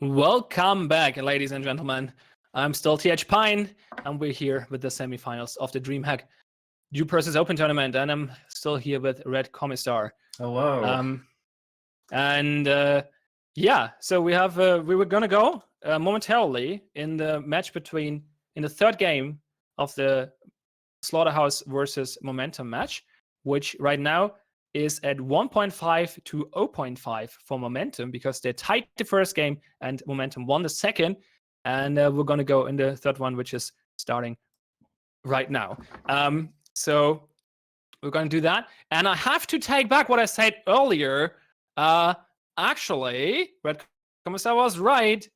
Welcome back, ladies and gentlemen. I'm still TH Pine, and we're here with the semifinals of the Dreamhack Duperses Open Tournament, and I'm still here with Red Commissar. Hello. Yeah, so we were gonna go momentarily in the match in the third game of the Slaughterhouse versus Momentum match, which right now is at 1.5 to 0.5 for Momentum because they tied the first game and Momentum won the second. And we're going to go in the third one, which is starting right now. So we're going to do that. And I have to take back what I said earlier. Actually, Red Commissar was right.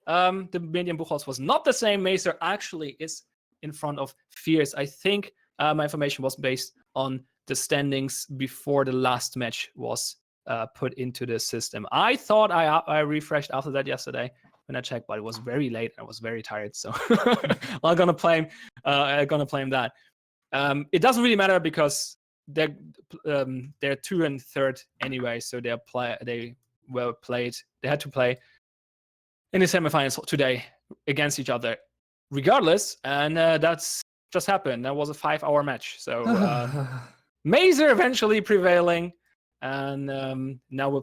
The Medium Buchholz was not the same. Macer actually is in front of Fierce. I think my information was based on the standings before the last match was put into the system. I thought I refreshed after that yesterday when I checked, but it was very late. I was very tired, so I'm gonna blame that. It doesn't really matter because they're 2 and 3rd anyway, so they had to play in the semifinals today against each other regardless, and that's just happened. That was a 5-hour match, so Mazer eventually prevailing, and now we're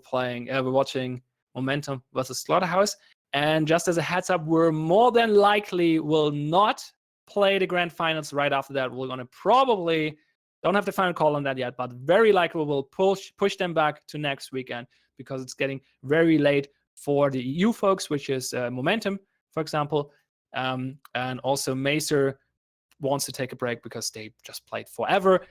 watching Momentum versus Slaughterhouse. And just as a heads up, we're more than likely will not play the grand finals right after that. We're gonna probably don't have the final call on that yet, but very likely we'll push them back to next weekend because it's getting very late for the EU folks, which is Momentum, for example, and also Macer wants to take a break because they just played forever.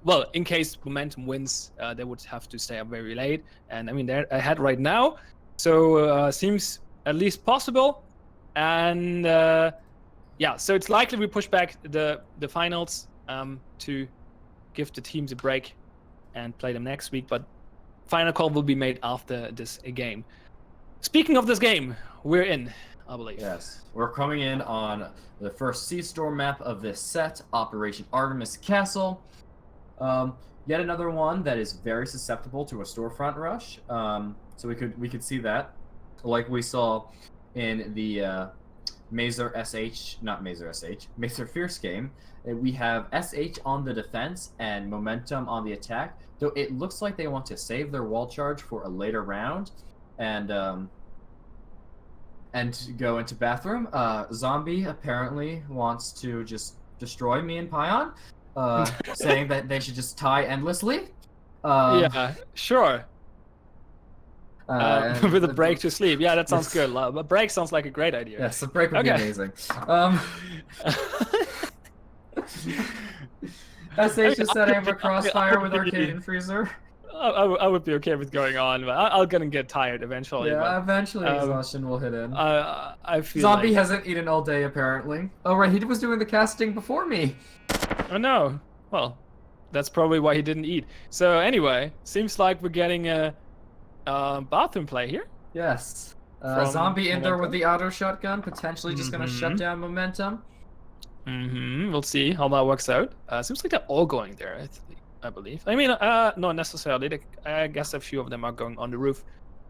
Well, in case Momentum wins, they would have to stay up very late. And I mean, they're ahead right now. So seems at least possible. And yeah, so it's likely we push back the finals to give the teams a break and play them next week. But final call will be made after this game. Speaking of this game, we're in, I believe. Yes, we're coming in on the first Sea Storm map of this set, Operation Artemis Castle. Yet another one that is very susceptible to a storefront rush. So we could see that, like we saw in the Mazer Fierce game. We have SH on the defense and Momentum on the attack. Though it looks like they want to save their wall charge for a later round, and go into bathroom. Zombie apparently wants to just destroy me and Pion, saying that they should just tie endlessly. Yeah, sure. With a break to sleep. Yeah, that sounds good. A break sounds like a great idea. Yes, a break would be amazing. SH is setting up a crossfire with Arcade and Freezer. I would be okay with going on, but I'm gonna get tired eventually. Yeah, but, eventually exhaustion will hit in. I feel Zombie like... hasn't eaten all day, apparently. Oh, right, he was doing the casting before me. Oh, no. Well, that's probably why he didn't eat. So, anyway, seems like we're getting a bathroom play here. Yes. Zombie in there with the auto shotgun, potentially just gonna shut down Momentum. We'll see how that works out. Seems like they're all going there, I believe. I mean, not necessarily. I guess a few of them are going on the roof,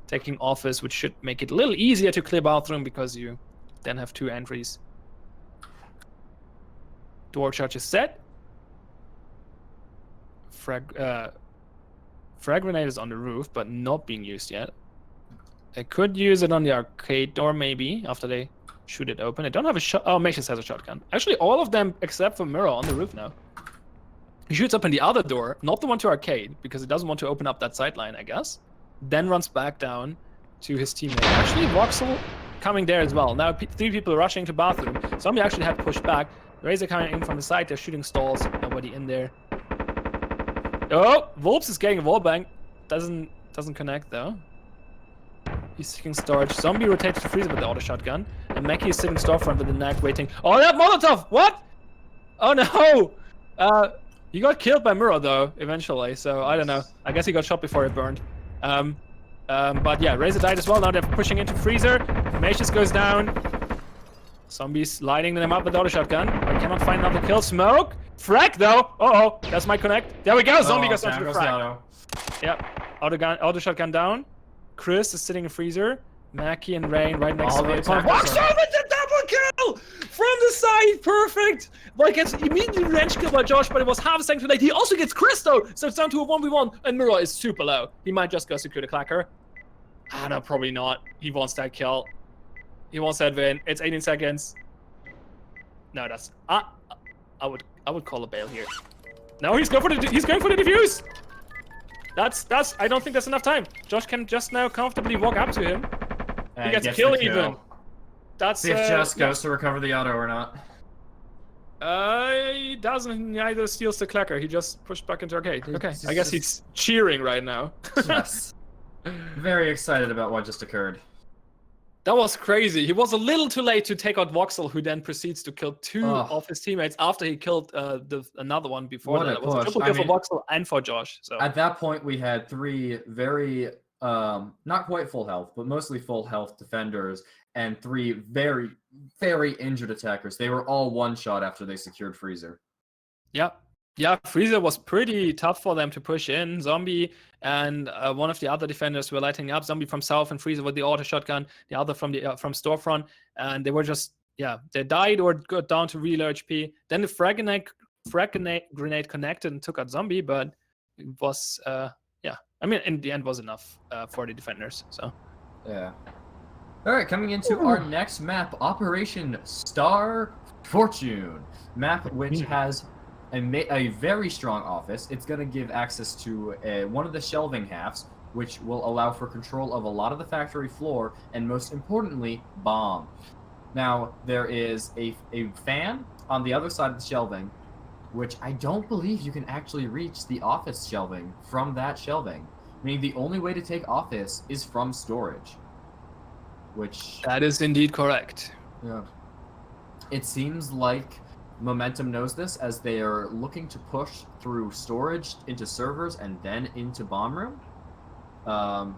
taking office, which should make it a little easier to clear bathroom because you then have 2 entries. Door charge is set. Frag grenade is on the roof, but not being used yet. They could use it on the arcade door, maybe, after they shoot it open. I don't have a shot. Oh, Macius has a shotgun. Actually, all of them except for Mirror on the roof now. He shoots open the other door, not the one to arcade, because he doesn't want to open up that sideline, I guess. Then runs back down to his teammate. Actually, Voxel coming there as well. Now 3 people rushing to bathroom. Zombie actually had pushed back. Razor coming in from the side. They're shooting stalls. Nobody in there. Oh, Volps is getting a wallbang. Doesn't connect though. He's taking storage. Zombie rotates to Freezer with the auto shotgun. And Mackie is sitting storefront with the knife waiting. Oh, that Molotov! What? Oh no! He got killed by Muro though, eventually, so I don't know. I guess he got shot before it burned. But yeah, Razor died as well. Now they're pushing into Freezer. Macius goes down. Zombies lighting them up with auto shotgun. I cannot find another kill. Smoke! Frag though! Uh-oh, that's my connect. There we go! Zombie goes onto the frag. Yep. Auto shotgun down. Chris is sitting in freezer. Mackie and Rain right next All to the me. attackers Walks are- over the double kill from the side. Perfect. Well, gets immediately range kill by Josh, but it was half a second too late. He also gets Chris though, so it's down to a 1v1, and Mirror is super low. He might just go secure the clacker. Ah, no, probably not. He wants that kill. He wants that win. It's 18 seconds. No, that's I would call a bail here. No, he's going for the defuse. That's I don't think that's enough time. Josh can just now comfortably walk up to him. And He gets a the kill even. That's See if Just goes to recover the auto or not. He doesn't. Neither steals the clacker. He just pushed back into arcade. Okay, It's I guess he's cheering right now. Yes. Very excited about what just occurred. That was crazy. He was a little too late to take out Voxel, who then proceeds to kill two of his teammates after he killed another one before that. It was a triple kill for Voxel and for Josh. So at that point, we had three very not quite full health, but mostly full health defenders, and three very, very injured attackers. They were all one shot after they secured Freezer. Yeah, Freezer was pretty tough for them to push in. Zombie and one of the other defenders were lighting up. Zombie from south and Freezer with the auto shotgun. The other from the from storefront, and they were just they died or got down to real HP. Then the frag grenade connected and took out Zombie, but it was I mean in the end was enough for the defenders. So yeah. All right, coming into our next map, Operation Star Fortune map, which has a very strong office. It's going to give access to one of the shelving halves, which will allow for control of a lot of the factory floor, and most importantly, bomb. Now, there is a fan on the other side of the shelving, which I don't believe you can actually reach the office shelving from that shelving. Meaning the only way to take office is from storage. Which... that is indeed correct. Yeah. It seems like Momentum knows this, as they are looking to push through storage into servers and then into bomb room. They're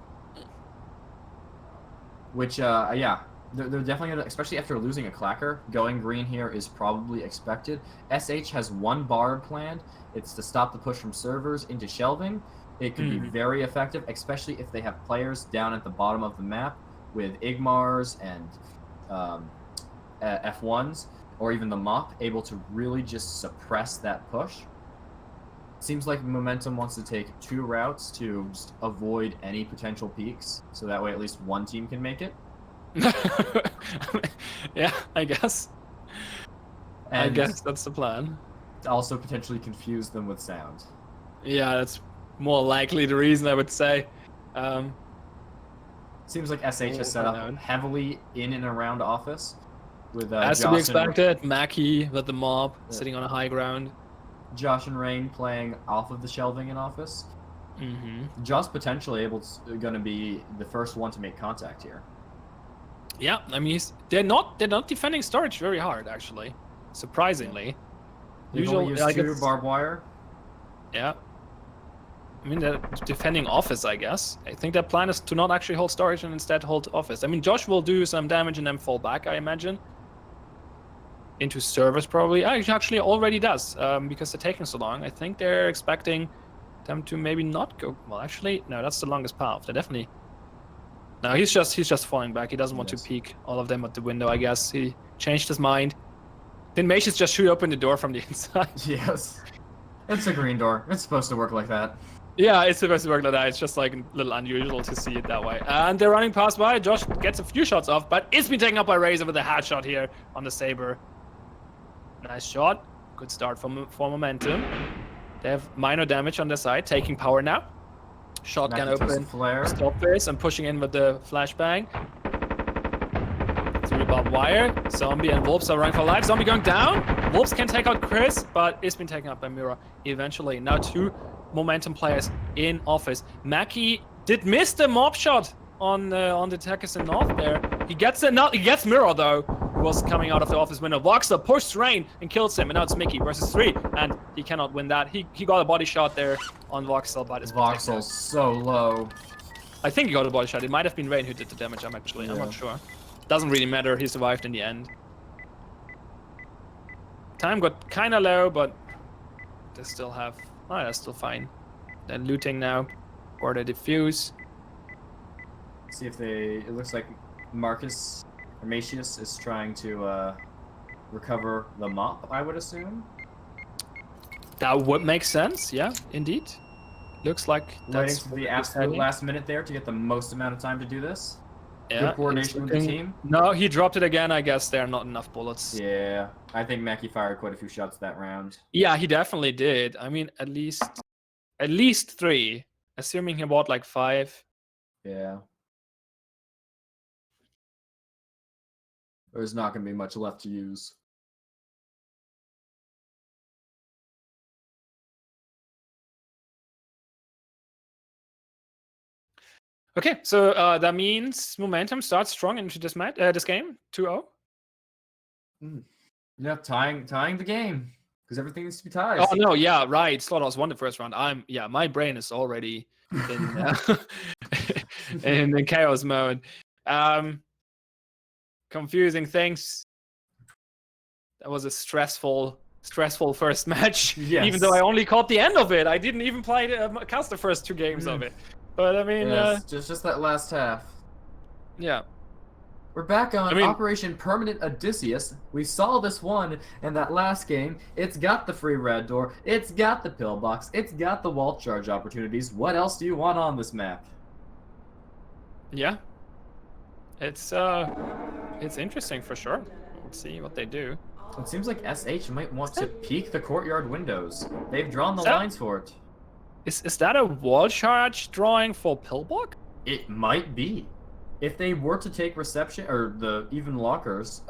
definitely gonna, especially after losing a clacker, going green here is probably expected. SH has one bar planned. It's to stop the push from servers into shelving. It could be very effective, especially if they have players down at the bottom of the map with Igmars and F1s. Or even the mop, able to really just suppress that push. Seems like Momentum wants to take two routes to just avoid any potential peaks, so that way at least one team can make it. Yeah, I guess. And I guess that's the plan. Also potentially confuse them with sound. Yeah, that's more likely the reason, I would say. Seems like SH has set up heavily in and around office. With as to be expected, Mackie with the mob sitting on a high ground. Josh and Rain playing off of the shelving in office. Josh potentially going to be the first one to make contact here. Yeah, I mean they're not defending storage very hard actually, surprisingly. Usually use two barbed wire. Yeah. I mean, they're defending office, I guess. I think their plan is to not actually hold storage and instead hold office. I mean, Josh will do some damage and then fall back, I imagine. Into servers, probably. He actually already does, because they're taking so long. I think they're expecting them to maybe not go... Well, actually, no, that's the longest path. They're definitely... No, he's just falling back. He doesn't want to peek all of them at the window, I guess. He changed his mind. Then Macius just shoot open the door from the inside. Yes. It's a green door. It's supposed to work like that. Yeah, it's supposed to work like that. It's just like a little unusual to see it that way. And they're running past by. Josh gets a few shots off, but it's been taken up by Razor with a headshot here on the Saber. Nice shot. Good start for Momentum. They have minor damage on their side, taking power now. Shotgun open, stop this, and pushing in with the flashbang. Through the barbed wire. Zombie and Wolves are running for life. Zombie going down. Wolves can take out Chris, but it's been taken out by Mira eventually. Now two Momentum players in office. Mackie did miss the mob shot on the attackers in north there. He gets Mira though, who was coming out of the office window. Voxler pushed Rain and kills him, and now it's Mickey versus 3, and he cannot win that. He got a body shot there on Voxel, but it's Voxel's so low. I think he got a body shot. It might have been Rain who did the damage. I'm not sure. Doesn't really matter. He survived in the end. Time got kind of low, but they still have... Oh, that's still fine. They're looting now, or they defuse. See if they. It looks like Marcus or Macius is trying to recover the mop, I would assume. That would make sense. Yeah, indeed. Looks like Waiting that's for the absolute last minute there to get the most amount of time to do this. Yeah, Good coordination with the team. No, he dropped it again. I guess there are not enough bullets. Yeah, I think Mackie fired quite a few shots that round. Yeah, he definitely did. I mean, at least 3, assuming he bought like 5. Yeah. There's not going to be much left to use. Okay, so that means momentum starts strong into this match, this game, 2-0. Yeah, tying the game because everything needs to be tied. Oh no, yeah, right. Slaughterhouse won the first round. My brain is already in chaos mode. Confusing things. That was a stressful first match. Yes. Even though I only caught the end of it, I didn't even cast the first 2 games of it. But I mean, yes, just that last half. Yeah. We're back on Operation Permanent Odysseus. We saw this one in that last game. It's got the free red door. It's got the pillbox. It's got the wall charge opportunities. What else do you want on this map? Yeah. It's interesting for sure. Let's see what they do. It seems like SH might want to peek the courtyard windows. They've drawn the lines for it. Is that a wall charge drawing for pillbox? It might be. If they were to take reception or even lockers,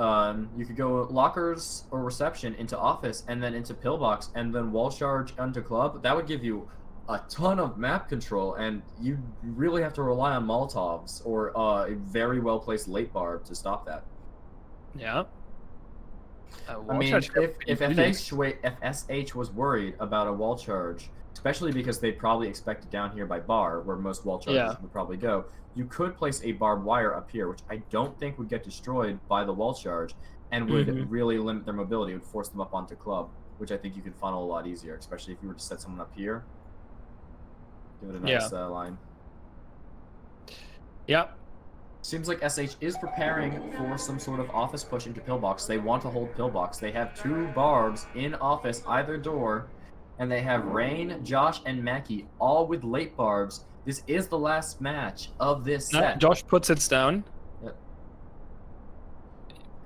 you could go lockers or reception into office and then into pillbox and then wall charge onto club. That would give you a ton of map control, and you really have to rely on Molotovs or a very well placed late barb to stop that. Yeah. I mean, if SH was worried about a wall charge, especially because they probably expect it down here by bar, where most wall charges would probably go, you could place a barbed wire up here, which I don't think would get destroyed by the wall charge, and would really limit their mobility. It would force them up onto club, which I think you could funnel a lot easier, especially if you were to set someone up here. Give it a nice line. Yeah. Seems like SH is preparing for some sort of office push into pillbox. They want to hold pillbox. They have 2 barbs in office, either door, and they have Rain, Josh, and Mackie, all with late barbs. This is the last match of this set. Josh puts it down. Yep.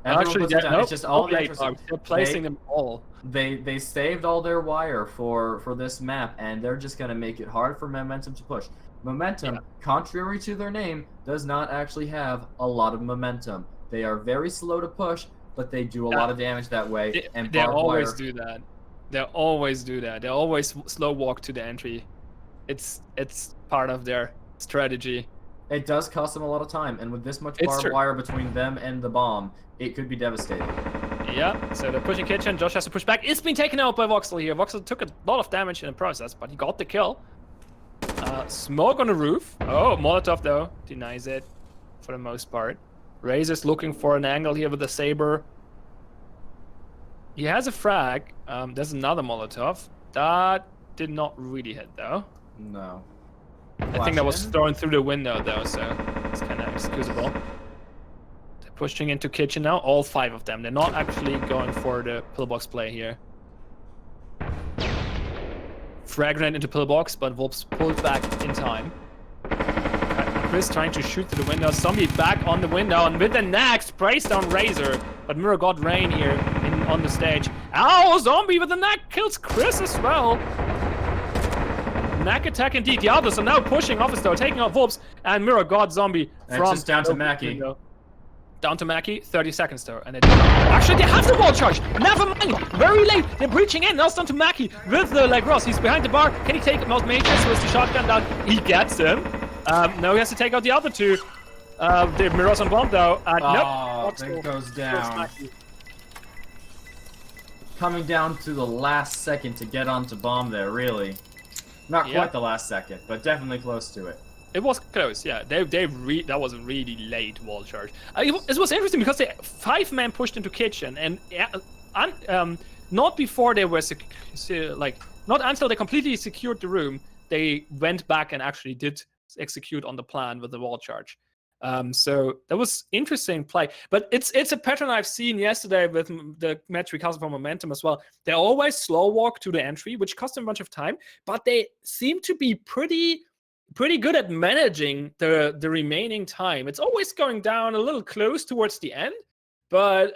Actually, it's just all late barbs. They're placing them all. They saved all their wire for this map, and they're just going to make it hard for Momentum to push. Momentum, contrary to their name, does not actually have a lot of momentum. They are very slow to push, but they do a lot of damage that way. They always do that. They always do that. They always slow walk to the entry. It's part of their strategy. It does cost them a lot of time, and with this much barbed wire between them and the bomb, it could be devastating. Yeah, so they're pushing kitchen. Josh has to push back. It's been taken out by Voxel here. Voxel took a lot of damage in the process, but he got the kill. Smoke on the roof. Oh, Molotov though denies it for the most part. Razor's looking for an angle here with the saber. He has a frag. There's another Molotov. That did not really hit though. No. I think that was thrown through the window though, so it's kind of excusable. They're pushing into kitchen now, all 5 of them. They're not actually going for the pillbox play here. Frag grenade into pillbox, but Volps pulled back in time. Chris trying to shoot through the window. Zombie back on the window, and with the next sprays down Razor, but Mirror got Rain here on the stage. Oh, Zombie with the neck kills Chris as well. Neck attack indeed. The others are now pushing office door, taking out Volps, and Mirror got Zombie from it's just down to Mackie. Down to Mackie, 30 seconds though, and actually they have the wall charge. Never mind, very late. They're breaching in. Now it's down to Mackie with the Ross. He's behind the bar. Can he take him out? Mages with the shotgun down. He gets him. Now he has to take out the other 2. The mirrors on bomb though. Nope. It goes down. Coming down to the last second to get onto bomb there, really. Not quite the last second, but definitely close to it. It was close, yeah. That was a really late wall charge. It was interesting because 5 men pushed into kitchen, and not before they were not until they completely secured the room, they went back and actually did execute on the plan with the wall charge. So that was interesting play. But it's a pattern I've seen yesterday with the match we cast for Momentum as well. They always slow walk to the entry, which costs them a bunch of time, but they seem to be pretty good at managing the remaining time. It's always going down a little close towards the end, but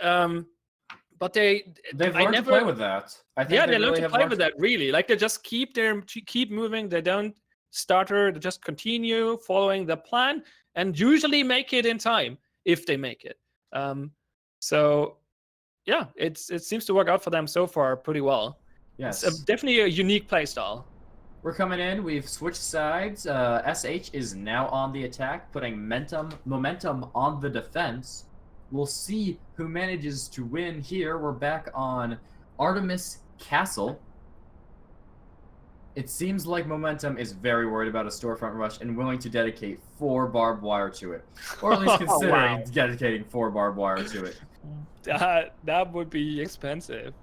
they've learned to play with that. I think they learn really to play with that, really. Like, they just keep moving. They don't stutter. They just continue following the plan and usually make it in time if they make it. So yeah, it seems to work out for them so far pretty well. Yes, it's definitely a unique play style. We're coming in. We've switched sides. SH is now on the attack, putting momentum on the defense. We'll see who manages to win here. We're back on Artemis Castle. It seems like Momentum is very worried about a storefront rush and willing to dedicate 4 barbed wire to it. Or at least considering dedicating 4 barbed wire to it. That would be expensive.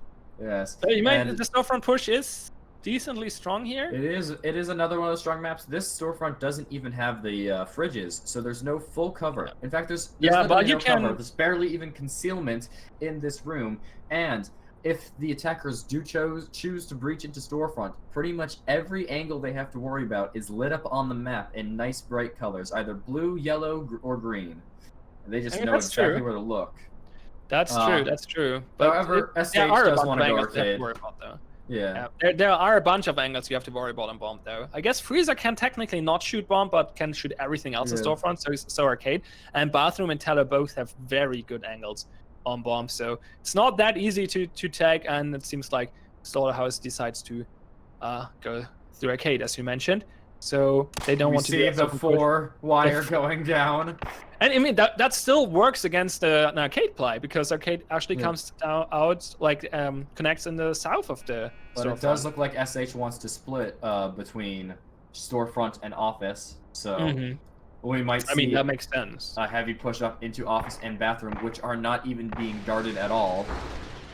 Yes. So you mean the storefront push is decently strong here? It is another one of those strong maps. This storefront doesn't even have the fridges, so there's no full cover. In fact, there's but you no cover. There's barely even concealment in this room. And if the attackers do choose to breach into storefront, pretty much every angle they have to worry about is lit up on the map in nice bright colors, either blue, yellow, or green. They just know exactly where to look. That's true. That's true. But however, SH does want to go arcade. Yeah. There are a bunch of angles you have to worry about on bomb, though. I guess Freezer can technically not shoot bomb, but can shoot everything else in storefront, so arcade. And Bathroom and Teller both have very good angles on bomb, so it's not that easy to tag, and it seems like Slaughterhouse decides to go through arcade, as you mentioned. So they don't want to see the 4 wire going down. And I mean, that still works against an arcade play, because arcade actually comes out, like, connects in the south of the storefront. But it does look like SH wants to split between storefront and office, so we might see, I mean, that makes sense. A heavy push up into office and bathroom, which are not even being guarded at all.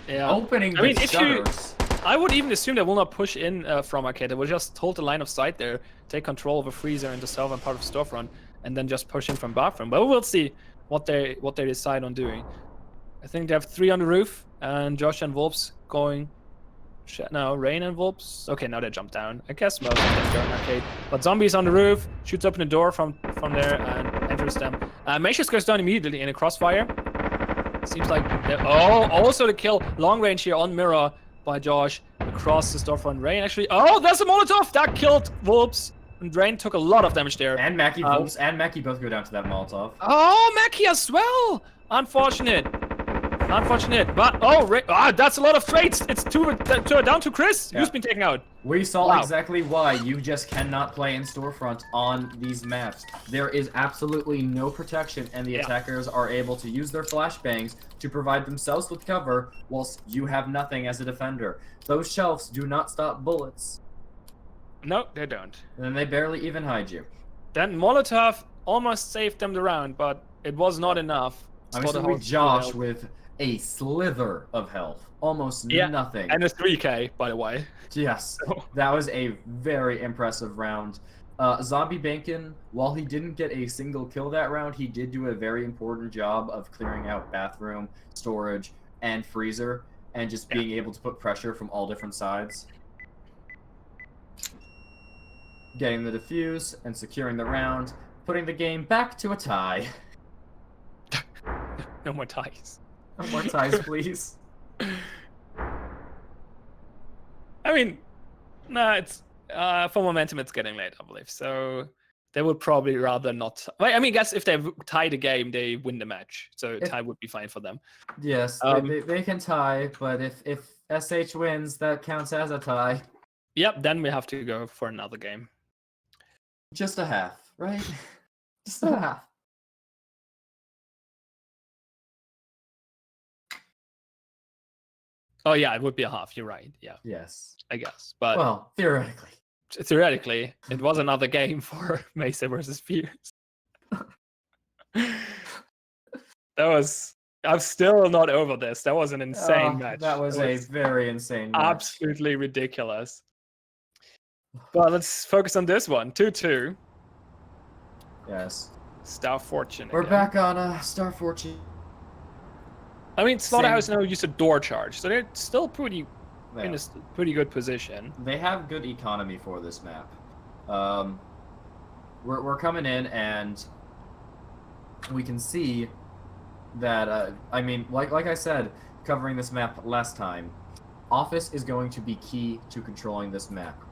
Yeah. Opening the shutters. I would even assume they will not push in from arcade. They will just hold the line of sight there, take control of a freezer in the southern part of storefront, and then just push in from bathroom. But we'll see what they decide on doing. I think they have 3 on the roof, and Josh and Volps going. No, Rain and Volps. Okay, now they jump down. I guess most of them go in arcade. But Zombies on the roof, shoots open the door from there and enters them. Macius goes down immediately in a crossfire. Seems like also the kill long range here on Mirror by Josh across the storefront. Rain actually. Oh, there's a Molotov that killed Volps. And Rain took a lot of damage there. And Mackie, Volps and Mackie both go down to that Molotov. Oh, Mackie as well. Unfortunate. But that's a lot of trades. It's down to Chris, who's been taken out. We saw exactly why you just cannot play in storefront on these maps. There is absolutely no protection, and the attackers are able to use their flashbangs to provide themselves with cover, whilst you have nothing as a defender. Those shelves do not stop bullets. No, they don't. And they barely even hide you. Then Molotov almost saved them the round, but it was not enough. I'm just with Josh with a slither of health. Almost nothing. And a 3k, by the way. Yes. That was a very impressive round. Zombie Bacon, while he didn't get a single kill that round, he did do a very important job of clearing out bathroom, storage, and freezer, and just being able to put pressure from all different sides. Getting the defuse and securing the round, putting the game back to a tie. No more ties. No more ties, please. I mean, no, it's for Momentum, it's getting late, I believe. So they would probably rather not. I mean, I guess if they tie the game, they win the match. So tie would be fine for them. Yes, they can tie, but if SH wins, that counts as a tie. Yep, then we have to go for another game. Just a half, right? Just a half. Oh yeah, it would be a half. You're right. Yeah. Yes. I guess, but well, theoretically, it was another game for Mesa versus Fierce. I'm still not over this. That was an insane match. That was a very insane match. Absolutely ridiculous. But let's focus on this one. 2-2. Yes. Star Fortune. We're again. back on Star Fortune. I mean, Slaughterhouse now used a door charge, so they're still pretty Yeah. in a pretty good position. They have good economy for this map. We're coming in and we can see that I mean, like I said, covering this map last time, Office is going to be key to controlling this map.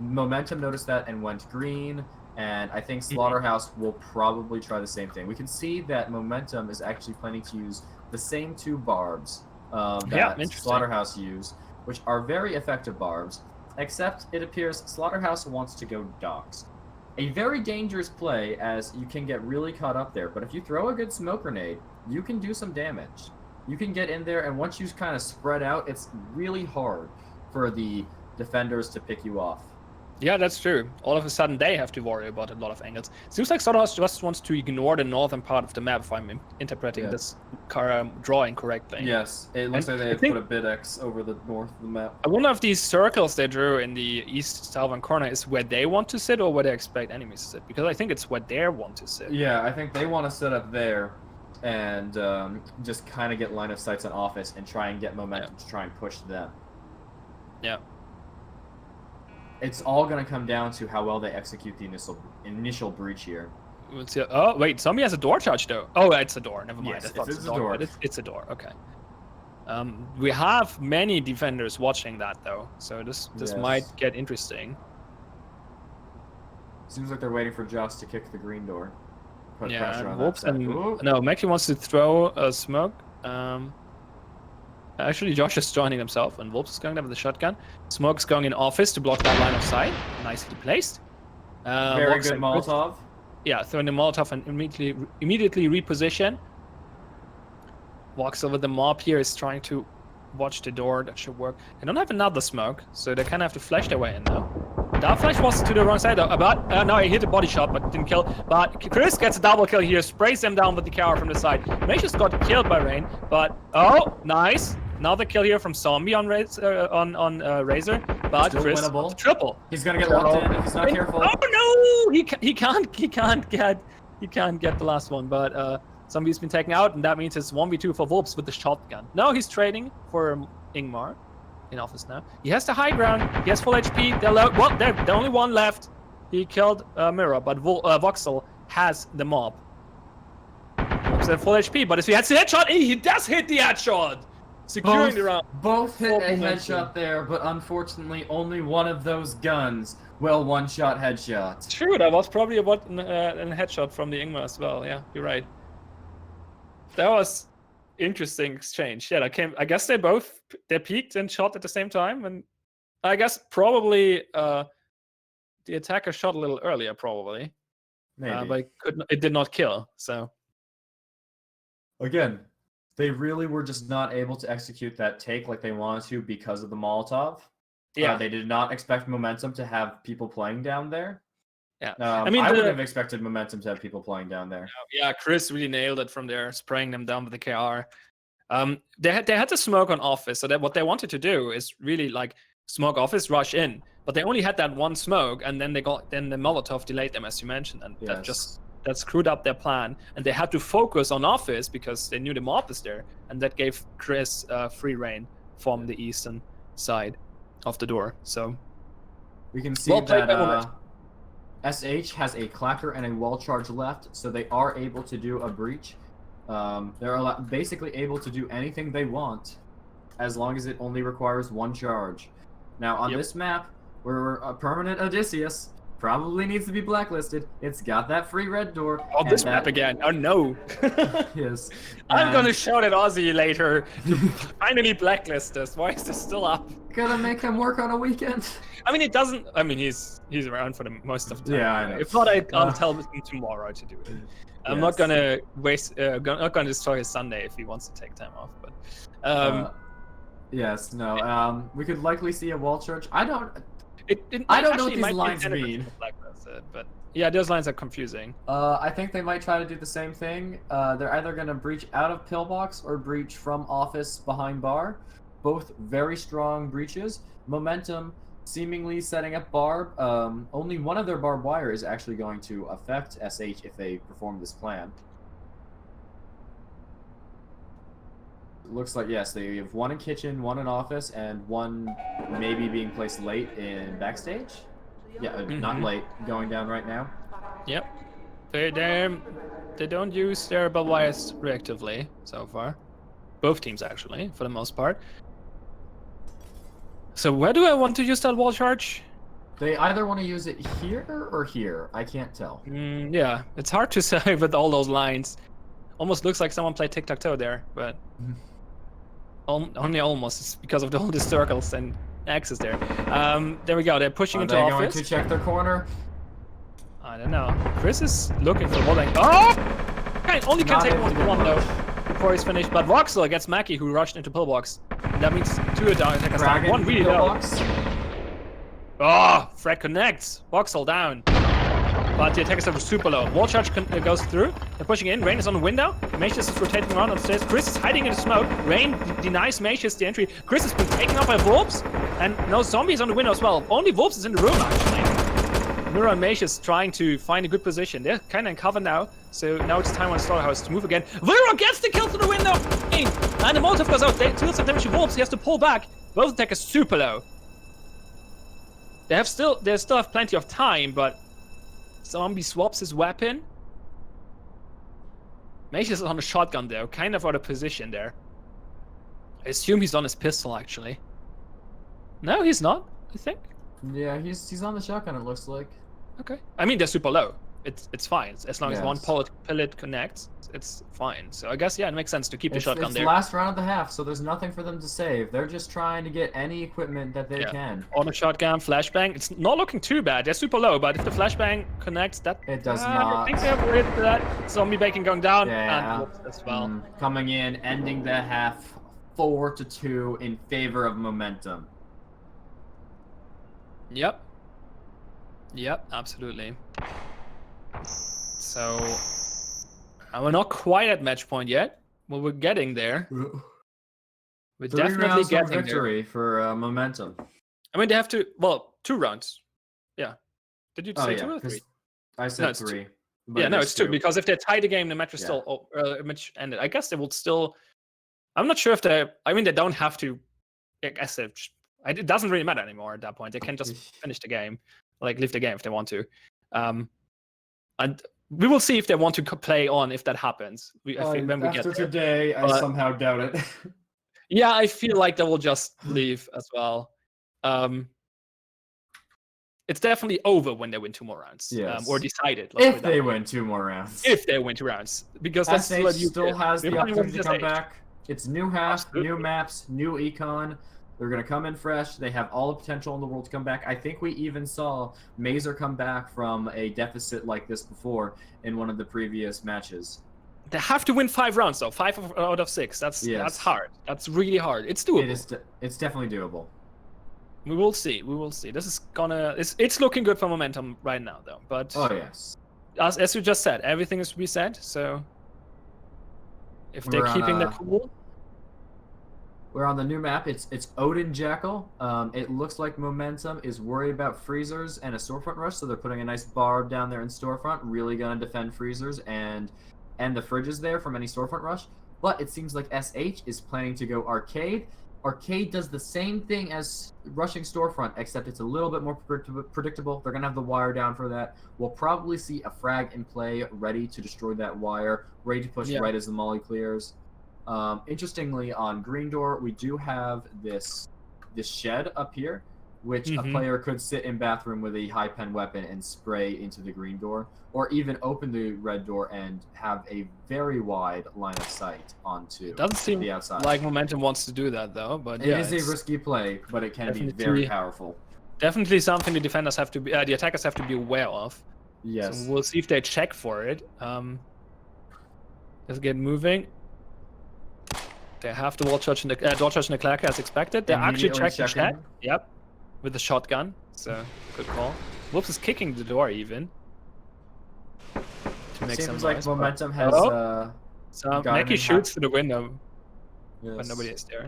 Momentum noticed that and went green, and I think Slaughterhouse will probably try the same thing. We can see that Momentum is actually planning to use the same two barbs that Slaughterhouse used, which are very effective barbs, except it appears Slaughterhouse wants to go docks. A very dangerous play, as you can get really caught up there, but if you throw a good smoke grenade, you can do some damage. You can get in there, and once you kind of spread out, it's really hard for the defenders to pick you off. Yeah, that's true. All of a sudden, they have to worry about a lot of angles. Seems like Slaughterhouse just wants to ignore the northern part of the map, if I'm interpreting this drawing correctly. Yes, it looks like they put a bit X over the north of the map. I wonder if these circles they drew in the east-southern corner is where they want to sit or where they expect enemies to sit, because I think it's where they want to sit. Yeah, I think they want to sit up there and just kind of get line of sights on Office and try and get momentum to try and push them. Yeah. It's all going to come down to how well they execute the initial breach here. Let's see. Oh, wait, zombie has a door charge, though. Oh, it's a door. Never mind. Yes, I thought it's it's a door. It's a door. Okay. We have many defenders watching that, though, so this might get interesting. Seems like they're waiting for Josh to kick the green door. Put pressure on Whoops, that. No, Mackie wants to throw a smoke. Actually, Josh is joining himself, and Wolps is going down with the shotgun. Smoke's going in Office to block that line of sight. Nicely placed. Very good Molotov. Yeah, throwing the Molotov and immediately reposition. Walks over the mob here, is trying to watch the door. That should work. They don't have another smoke, so they kind of have to flash their way in now. That flash was to the wrong side, though. But no, he hit a body shot, but didn't kill. But Chris gets a double kill here, sprays them down with the car from the side. May just got killed by Rain, but oh, nice. Another kill here from Zombie on Razor, but Still Chris winnable. Triple. He's gonna get locked in if he's not careful. Oh no! He can't get the last one. But Zombie's been taken out, and that means it's 1v2 for Wolps with the shotgun. No, he's trading for Ingmar in Office now. He has the high ground. He has full HP. They're low. Well, they're the only one left. He killed Mirror, but Voxel has the mob. Wolps at full HP, but if he hits the headshot, he does hit the headshot. Securing the round. Both hit a headshot there, but unfortunately only one of those guns will one-shot headshot. True, that was probably a headshot from the Ingmar as well. Yeah, you're right. That was interesting exchange. Yeah, I guess they peeked and shot at the same time, and I guess probably the attacker shot a little earlier, probably. Maybe. But it did not kill. So again, they really were just not able to execute that take like they wanted to because of the Molotov. Yeah, they did not expect Momentum to have people playing down there. Yeah, I mean, I would have expected Momentum to have people playing down there. Yeah, Chris really nailed it from there, spraying them down with the KR. They had to smoke on Office, so that what they wanted to do is really like smoke Office, rush in. But they only had that one smoke, and then the Molotov delayed them, as you mentioned, and that screwed up their plan. And they had to focus on Office because they knew the mob was there, and that gave Chris free reign from the eastern side of the door. So we can see that SH has a clacker and a wall charge left, so they are able to do a breach. They're basically able to do anything they want as long as it only requires one charge. Now on this map, where a permanent Odysseus probably needs to be blacklisted, it's got that free red door. Oh, this map again. Oh no. Yes. I'm gonna shout at Ozzy later to finally blacklist us. Why is this still up? Gonna make him work on a weekend. I mean, it doesn't. I mean, he's around for the most of the time. Yeah, I know. If not, I'll tell him tomorrow to do it. I'm not gonna waste. Not gonna destroy his Sunday if he wants to take time off. But yes, no. We could likely see a wall charge. I don't know what these lines mean. But yeah, those lines are confusing. I think they might try to do the same thing. They're either gonna breach out of pillbox or breach from Office behind bar. Both very strong breaches. Momentum seemingly setting up Barb. Only one of their barbed wire is actually going to affect SH if they perform this plan. It looks like, yes, they have one in kitchen, one in office, and one maybe being placed late in backstage. Yeah, not late, going down right now. Yep. They don't use their barbed wires reactively so far. Both teams, actually, for the most part. So where do I want to use that wall charge? They either want to use it here or here. I can't tell. Yeah, it's hard to say with all those lines. Almost looks like someone played tic-tac-toe there, but only almost. It's because of all the circles and X's there. There we go. They're pushing into office. Are they going to check their corner? I don't know. Chris is looking for holding. Oh! Only can take one though before he's finished. But Voxel gets Mackie, who rushed into pillbox. That means 2 down attackers down. One really low. Oh, Frag connects. Voxel down. But the attackers are super low. Wall charge goes through. They're pushing in. Rain is on the window. Macius is rotating around on the stairs. Chris is hiding in the smoke. Rain denies Macius the entry. Chris has been taken out by Wolves. And no zombies on the window as well. Only Wolves is in the room, actually. Mira and Macius trying to find a good position. They're kind of in cover now. So now it's time on Slaughterhouse to move again. Vero gets the kill through the window! And the Molotov goes out. They deal some damage to Wolves. He has to pull back. Both attackers super low. They still have plenty of time, but Zombie swaps his weapon. Macius is on a shotgun though, kind of out of position there. I assume he's on his pistol actually. No, he's not, I think. Yeah, he's on the shotgun, it looks like. Okay. I mean, they're super low. It's fine. As long as one pellet connects, it's fine. So I guess, yeah, it makes sense to keep the shotgun there. It's the last round of the half, so there's nothing for them to save. They're just trying to get any equipment that they can. On a shotgun, flashbang. It's not looking too bad. They're super low, but if the flashbang connects, that... It does not. I think they have rid of that. Zombie bacon going down. Yeah. And as well. Coming in, ending the half 4-2 in favor of momentum. Yep. Yep, absolutely. So, we're not quite at match point yet, but we're getting there. We're definitely getting victory for momentum. I mean, they have to, well, 2 rounds. Yeah. Did you say 2 or 3? I said 3. Yeah, no, it's 2, because if they tie the game, the match is still match ended. I guess they will still. I'm not sure if they. I mean, they don't have to. I guess it doesn't really matter anymore at that point. They can just finish the game, like leave the game if they want to. And we will see if they want to play on if that happens. After today, I somehow doubt it. Yeah, I feel like they will just leave as well. It's definitely over when they win 2 more rounds. Yes. Or decided. If they win 2 more rounds. If they win 2 rounds. Because that's what you still has the opportunity to come back. It's new half, new maps, new econ. They're going to come in fresh. They have all the potential in the world to come back. I think we even saw Mazer come back from a deficit like this before in one of the previous matches. They have to win 5 rounds, though. 5 out of 6. That's hard. That's really hard. It's doable. It's definitely doable. We will see. We will see. This is gonna. It's looking good for momentum right now, though. But yes, as you just said, everything is reset. So if they're keeping the cool. We're on the new map. It's Odin Jackal. It looks like momentum is worried about freezers and a storefront rush, so they're putting a nice barb down there in storefront, really gonna defend freezers and the fridges there from any storefront rush. But it seems like SH is planning to go arcade. Arcade does the same thing as rushing storefront, except it's a little bit more predictable. They're gonna have the wire down for that. We'll probably see a frag in play, ready to destroy that wire, ready to push right as the molly clears. Interestingly, on green door, we do have this shed up here, which a player could sit in bathroom with a high pen weapon and spray into the green door, or even open the red door and have a very wide line of sight onto the outside. Like momentum wants to do that though, but it is a risky play, but it can be very powerful. Definitely something the defenders have to be, the attackers have to be aware of. Yes. So we'll see if they check for it. Let's get moving. They have the door charge in the clacker as expected. They're actually checking chat. Yep. With the shotgun. So good call. Whoops is kicking the door even. To make Seems some like noise, momentum has so Mackie shoots through the window. But nobody is there.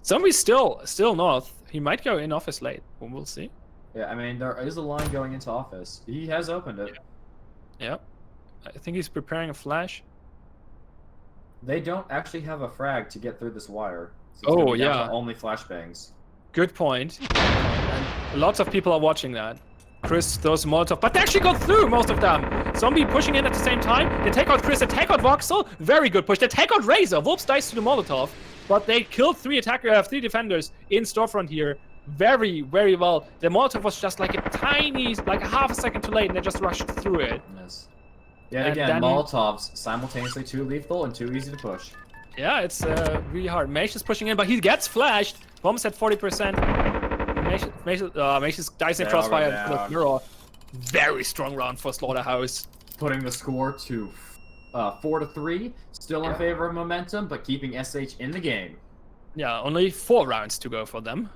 Zombie's still north. He might go in office late. We'll see. Yeah, I mean, there is a line going into office. He has opened it. Yeah. I think he's preparing a flash. They don't actually have a frag to get through this wire. So it's Oh, gonna be down yeah. to only flashbangs. Good point. And lots of people are watching that. Chris throws a Molotov, but they actually got through, most of them. Zombie pushing in at the same time. They take out Chris, they take out Voxel. Very good push. They take out Razor. Wolves dies to the Molotov, but they killed three defenders in storefront here. Very, very well. The Molotov was just like a tiny, like a half a second too late, and they just rushed through it. Yes. Yeah, And again, then- Molotovs simultaneously too lethal and too easy to push. Yeah, it's really hard. Mage is pushing in, but he gets flashed. Bombs at 40%. Mage dies in They crossfire are for the down. mirror. Very strong round for Slaughterhouse. Putting the score to 4-3. Still in favor of momentum, but keeping SH in the game. Yeah, only 4 rounds to go for them.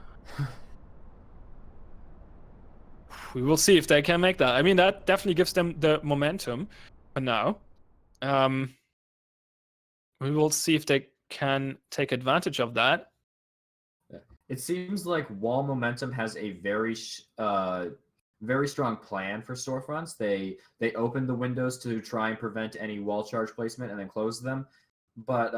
We will see if they can make that. I mean, that definitely gives them the momentum for now. We will see if they can take advantage of that. It seems like Wall Momentum has a very strong plan for storefronts. They open the windows to try and prevent any wall charge placement and then close them. But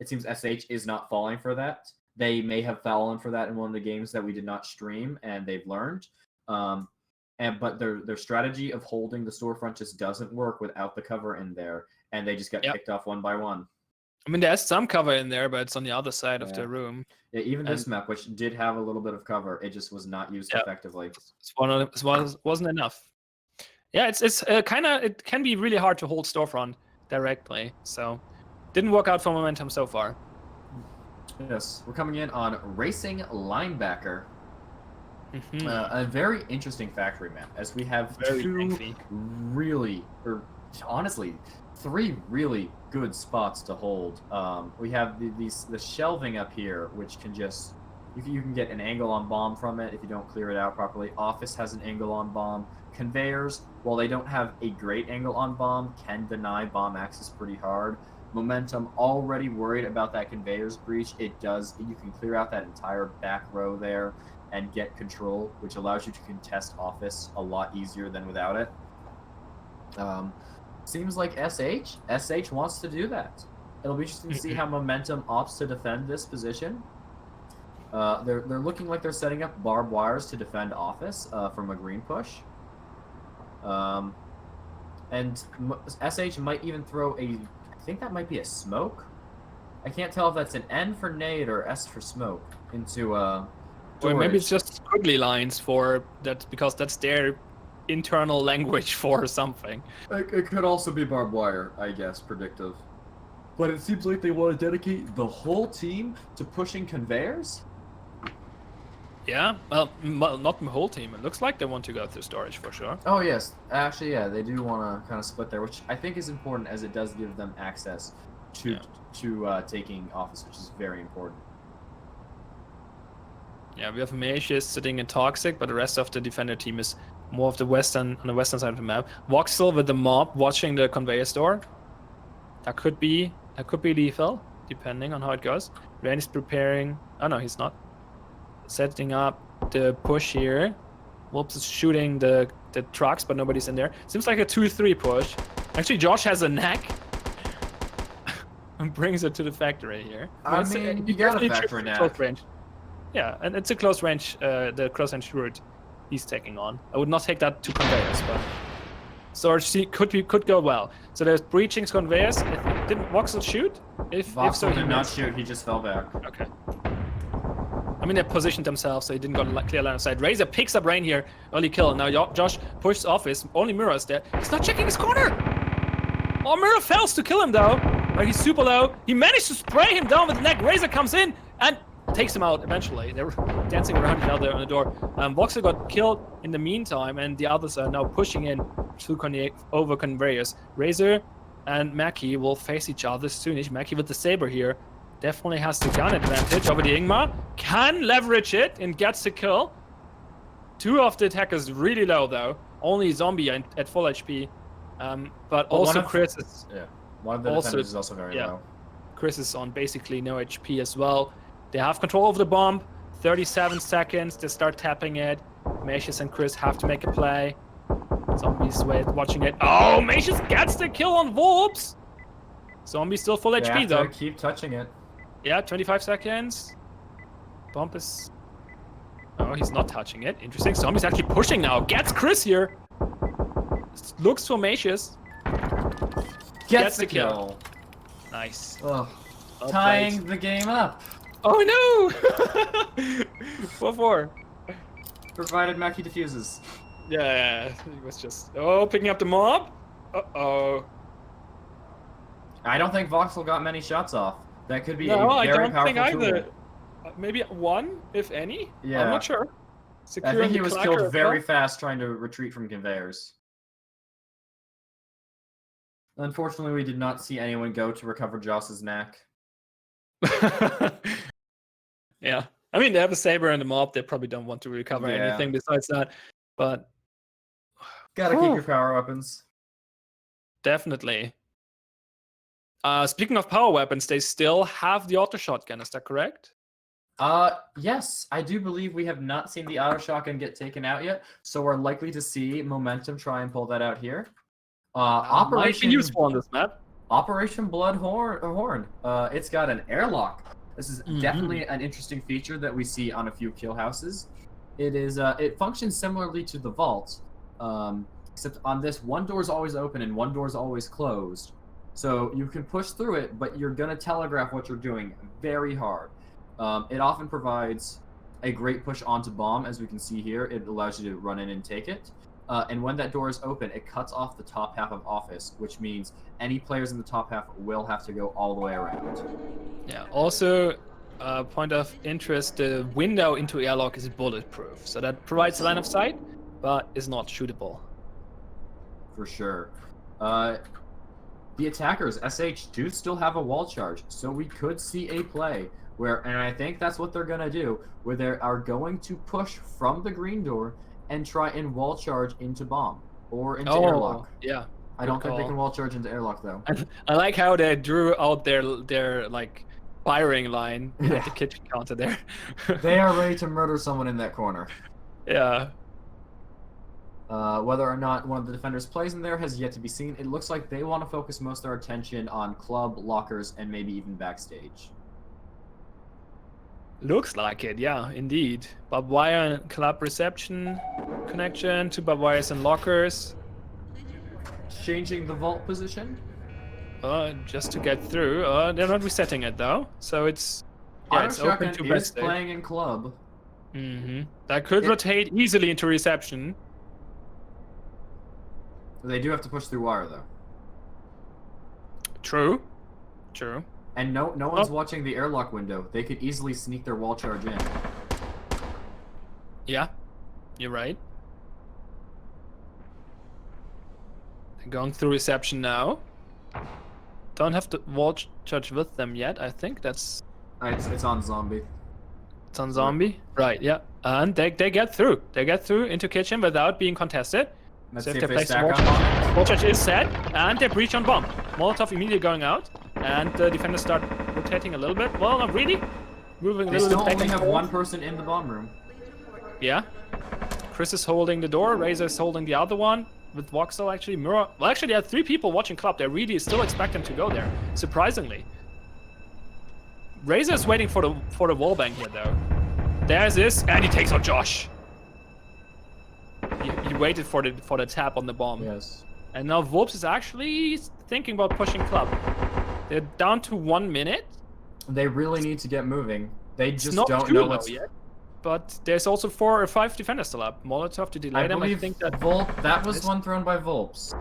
it seems SH is not falling for that. They may have fallen for that in one of the games that we did not stream, and they've learned. But their strategy of holding the storefront just doesn't work without the cover in there, and they just get picked off one by one. I mean, there's some cover in there, but it's on the other side of Yeah. the room. Yeah, even this map, which did have a little bit of cover, it just was not used effectively. It wasn't enough. Yeah, it's kind of, it can be really hard to hold storefront directly. So, didn't work out for momentum so far. Yes, we're coming in on Racing Linebacker. Mhm. A very interesting factory map, as we have Very two lengthy. honestly, 3 really good spots to hold. We have the shelving up here, which can just you can get an angle on bomb from it if you don't clear it out properly. Office has an angle on bomb. Conveyors, while they don't have a great angle on bomb, can deny bomb access pretty hard. Momentum already worried about that conveyors breach. You can clear out that entire back row there and get control, which allows you to contest office a lot easier than without it. Seems like SH wants to do that. It'll be interesting to see how Momentum opts to defend this position. They're looking like they're setting up barbed wires to defend office from a green push. And SH might even throw I think that might be a smoke. I can't tell if that's an N for nade or S for smoke into Or maybe it's just squiggly lines for that, because that's their internal language for something. It could also be barbed wire, I guess, predictive. But it seems like they want to dedicate the whole team to pushing conveyors? Yeah, well, not the whole team. It looks like they want to go through storage for sure. Oh, yes. Actually, yeah, they do want to kind of split there, which I think is important, as it does give them access to taking office, which is very important. Yeah, we have Mages sitting in Toxic, but the rest of the defender team is more of the on the western side of the map. Voxel with the mob watching the conveyor store. That could be lethal, depending on how it goes. Ren is preparing. Oh no, he's not. Setting up the push here. Wolps is shooting the trucks, but nobody's in there. Seems like a 2-3 push. Actually, Josh has a knack and brings it to the factory here. I mean, you got a factory knack. Close range. Yeah, and it's a close range, the close range route he's taking on. I would not take that to conveyors, but storage could go well. So there's breaching conveyors. Didn't Voxel shoot? If so, Voxel he did not missed. shoot, he just fell back. Okay. I mean, they positioned themselves, so he didn't got a clear line of sight. Razor picks up Rain here, early kill. Now Josh pushes office, only Mirror's there. He's not checking his corner! Oh, Mirror fails to kill him though. He's super low. He managed to spray him down with the neck. Razor comes in and takes him out eventually. They were dancing around each other on the door. Voxel got killed in the meantime, and the others are now pushing in over conveyors. Razor and Mackie will face each other soonish. Mackie with the saber here definitely has the gun advantage over the Ingmar. Can leverage it and gets the kill. 2 of the attackers really low though. Only Zombie at full HP. But also Chris is... Yeah, one of the defenders is also very low. Chris is on basically no HP as well. They have control over the bomb. 37 seconds. They start tapping it. Macius and Chris have to make a play. Zombies watching it. Oh, Macius gets the kill on Volps. Zombie still full They HP have though. to keep touching it. Yeah, 25 seconds. Bump is... Oh, he's not touching it. Interesting. Zombie's actually pushing now. Gets Chris here. Looks for Macius. Gets the kill. Nice. Ugh. Well Tying played. the game up. Oh no! 4-4. Provided Mackie defuses. Yeah, he was just... Oh, picking up the mob? Uh-oh. I don't think Voxel got many shots off. That could be No, a I very don't think powerful either. tool. Maybe one, if any? Yeah. I'm not sure. I Securing think he the was clacker killed as very well. fast trying to retreat from conveyors. Unfortunately, we did not see anyone go to recover Joss's knack. Yeah. I mean, they have a saber and a mob. They probably don't want to recover Yeah. anything besides that. But Gotta keep your power weapons. definitely. Speaking of power weapons, they still have the auto shotgun. Is that correct? Yes, I do believe we have not seen the auto shotgun get taken out yet, so we're likely to see Momentum try and pull that out here. Might be useful on this map. Operation Blood Horn. It's got an airlock. This is definitely an interesting feature that we see on a few kill houses. It is it functions similarly to the vault, except on this one door is always open and one door is always closed. So you can push through it, but you're gonna telegraph what you're doing very hard. It often provides a great push onto bomb, as we can see here. It allows you to run in and take it. And when that door is open, it cuts off the top half of office, which means any players in the top half will have to go all the way around. Yeah. Also, point of interest: the window into airlock is bulletproof, so that provides line of sight, but is not shootable. For sure. The attackers, SH, do still have a wall charge, so we could see a play where, and I think that's what they're gonna do, where they are going to push from the green door and try and wall charge into bomb or into airlock. Yeah. I don't think they call. can wall charge into airlock though. I like how they drew out their like firing line at the kitchen counter there. They are ready to murder someone in that corner. Yeah. Whether or not one of the defenders plays in there has yet to be seen. It looks like they want to focus most of their attention on club, lockers, and maybe even backstage. Looks like it, yeah, indeed. Barbed wire and club reception connection to barbed wires and lockers. Changing the vault position. Just to get through. They're not resetting it though, so it's Auto it's open Shotgun to is backstage. playing in club. That could rotate easily into reception. They do have to push through wire though. True. True. And no one's watching the airlock window. They could easily sneak their wall charge in. Yeah, you're right. They're going through reception now. Don't have to wall charge with them yet. I think that's It's on zombie. it's on zombie. Right. Yeah. And they get through. They get through into kitchen without being contested. Let's So see if if they they place the stack wall on charge, bomb. wall charge is set, and they breach on bomb. Molotov immediately going out, and the defenders start rotating a little bit. Well, not really. Moving a They little still bit back only and have forth. one person in the bomb room. Yeah. Chris is holding the door. Razor is holding the other one. With Voxel actually, Mura. Well, actually, there are 3 people watching club. They really still expect him to go there. Surprisingly. Razor is waiting for the wall bang here though. There's this, and he takes out Josh. He waited for the tap on the bomb. Yes. And now Volps is actually thinking about pushing club. They're down to 1 minute. They really need to get moving. They It's just not don't too know low what's. yet. But there's also 4 or 5 defenders still up. Molotov to delay I them. I believe think that that was one thrown by Volps.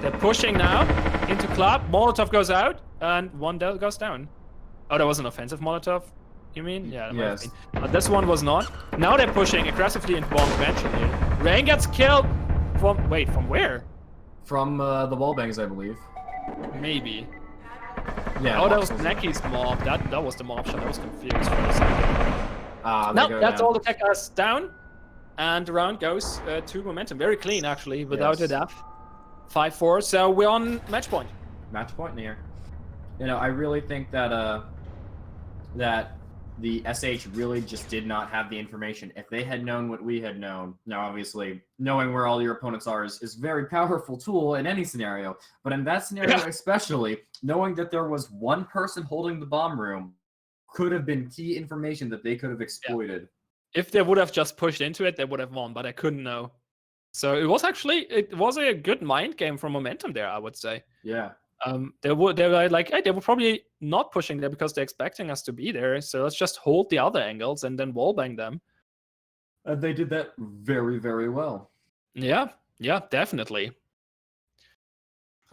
they're pushing now into club. Molotov goes out, and one goes down. Oh, that was an offensive Molotov, you mean? Yeah, that might have Yes. been. But this one was not. Now they're pushing aggressively into bomb eventually. Rain gets killed from... Wait, from where? From the wall bangs, I believe. Maybe. Yeah. Oh, that was Voxel's- Necky's mob. That was the mob shot. I was confused for a second. Ah, No, they go that's down. all the tech us down. And the round goes to Momentum. Very clean, actually, without a Yes. death. 5-4, so we're on match point. Match point near. You know, I really think that that the SH really just did not have the information. If they had known what we had known, now obviously knowing where all your opponents are is a very powerful tool in any scenario, but in that scenario especially, knowing that there was one person holding the bomb room could have been key information that they could have exploited. If they would have just pushed into it, they would have won, but I couldn't know. So it was a good mind game from Momentum there, I would say. Yeah. They were like, hey, they were probably not pushing there because they're expecting us to be there. So let's just hold the other angles and then wallbang them. And they did that very, very well. Yeah, definitely.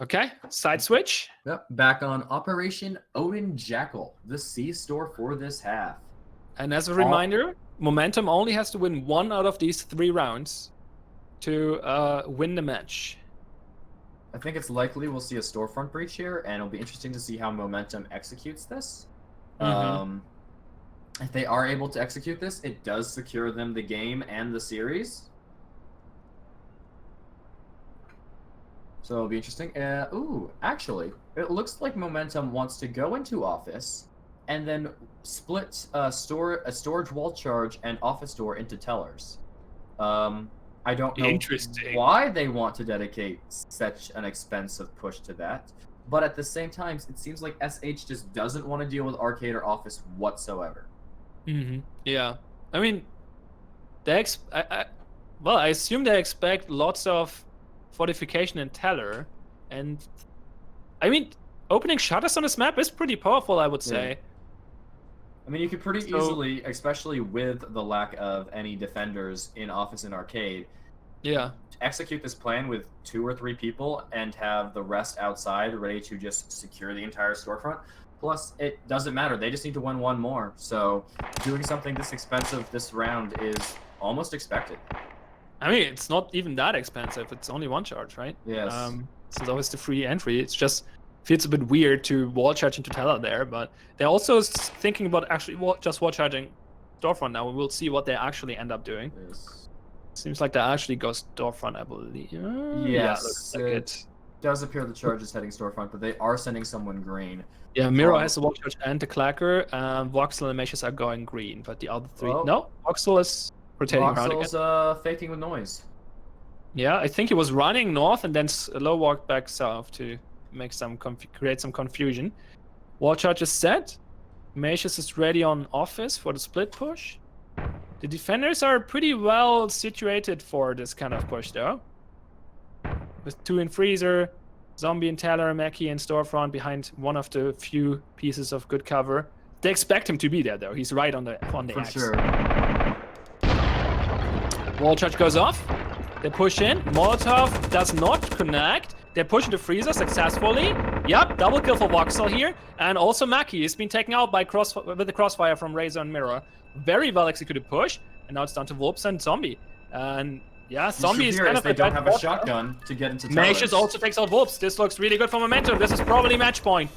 Okay, side switch. Yep, back on Operation Odin Jackal, the C store for this half. And as a reminder, Momentum only has to win 1 out of these 3 rounds to win the match. I think it's likely we'll see a storefront breach here, and it'll be interesting to see how Momentum executes this. If they are able to execute this, it does secure them the game and the series. So it'll be interesting. Actually, it looks like Momentum wants to go into Office and then split a storage wall charge and Office door into tellers. I don't know why they want to dedicate such an expensive push to that, but at the same time, it seems like SH just doesn't want to deal with Arcade or Office whatsoever. Yeah, I mean, I assume they expect lots of fortification and teller, and I mean, opening shutters on this map is pretty powerful, I would say. Yeah. I mean, you could pretty easily, especially with the lack of any defenders in Office and Arcade, execute this plan with 2 or 3 people and have the rest outside ready to just secure the entire storefront. Plus, it doesn't matter. They just need to win 1 more. So doing something this expensive this round is almost expected. I mean, it's not even that expensive. It's only 1 charge, right? Yes. So that was the free entry. It's just feels a bit weird to wall charge into teller there, but they're also thinking about actually just wall charging storefront now. We'll see what they actually end up doing. Yes. Seems like that actually goes storefront, I believe. Yes, looks like it does appear the charge is heading storefront, but they are sending someone green. Yeah, Miro has the wall charge and the clacker. Voxel and Macius are going green, but the other 3 no. Voxel is rotating around again. Voxel's faking with noise. Yeah, I think he was running north and then slow walked back south to make create some confusion. Wall charge is set. Macius is ready on Office for the split push. The defenders are pretty well situated for this kind of push, though. With 2 in freezer, zombie and teller, Mackie in storefront behind one of the few pieces of good cover. They expect him to be there, though. He's right on the X. For sure. Wall charge goes off. They push in. Molotov does not connect. They push into freezer successfully. Yep, double kill for Voxel here. And also Mackie has been taken out by with the crossfire from Razor and Mirror. Very well executed push. And now it's down to Wolps and Zombie. And yeah, Zombie is kind of they don't have a shotgun to get into towers. Macius also takes out Wolps. This looks really good for Momentum. This is probably match point.